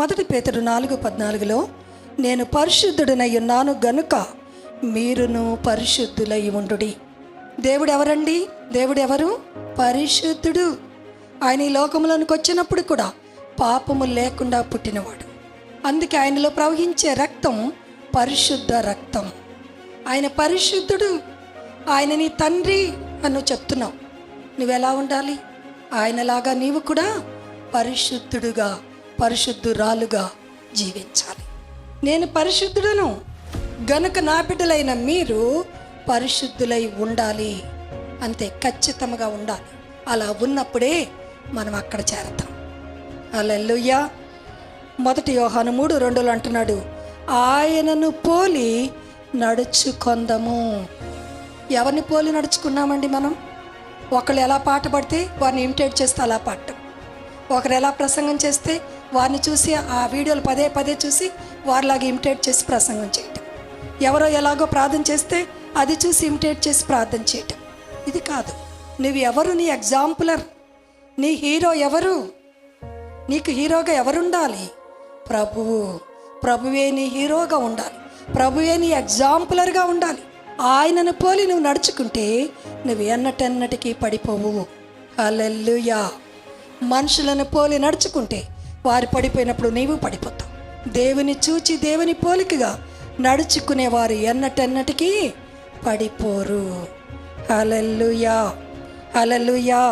మొదటి పేతురు 4:14 నేను పరిశుద్ధుడనై ఉన్నాను గనుక మీరును పరిశుద్ధులై ఉండుడి. దేవుడు ఎవరండి? దేవుడు ఎవరు? పరిశుద్ధుడు. ఆయన ఈ లోకంలోనికి వచ్చినప్పుడు కూడా పాపము లేకుండా పుట్టినవాడు. అందుకే ఆయనలో ప్రవహించే రక్తం పరిశుద్ధ రక్తం. ఆయన పరిశుద్ధుడు. ఆయన నీ తండ్రి అని నువ్వు చెప్తున్నావు. నువ్వెలా ఉండాలి? ఆయనలాగా నీవు కూడా పరిశుద్ధుడుగా, పరిశుద్ధురాలుగా జీవించాలి. నేను పరిశుద్ధుడను గనుక నా బిడ్డలైన మీరు పరిశుద్ధులై ఉండాలి. అంతే, ఖచ్చితంగా ఉండాలి. అలా ఉన్నప్పుడే మనం అక్కడ చేరతాం. హల్లెలూయా. మొదటి యోహాను 3:2 అంటున్నాడు, ఆయనను పోలి నడుచుకొందము. ఎవరిని పోలి నడుచుకున్నామండి మనం? ఒకళ్ళు ఎలా పాట పడితే వారిని ఇమిటేట్ చేస్తే అలా పాడటం, ఒకరు ఎలా ప్రసంగం చేస్తే వారిని చూసి ఆ వీడియోలు పదే పదే చూసి వారిలాగా ఇమిటేట్ చేసి ప్రసంగం చేయటం, ఎవరో ఎలాగో ప్రార్థన చేస్తే అది చూసి ఇమిటేట్ చేసి ప్రార్థన చేయటం. ఇది కాదు. నువ్వు ఎవరు? నీ ఎగ్జాంపులర్. నీ హీరో ఎవరు? నీకు హీరోగా ఎవరుండాలి? ప్రభువు. ప్రభువే నీ హీరోగా ఉండాలి. ప్రభువే నీ ఎగ్జాంపులర్గా ఉండాలి. ఆయనను పోలి నువ్వు నడుచుకుంటే నువ్వు ఎన్నటెన్నటికీ పడిపోవు. హల్లెలూయా. మనుషులను పోలి నడుచుకుంటే వారు పడిపోయినప్పుడు నీవు పడిపోతావు. దేవుని చూచి దేవుని పోలికగా నడుచుకునేవారు ఎన్నటెన్నటికీ పడిపోరు. హల్లెలూయా. హల్లెలూయా.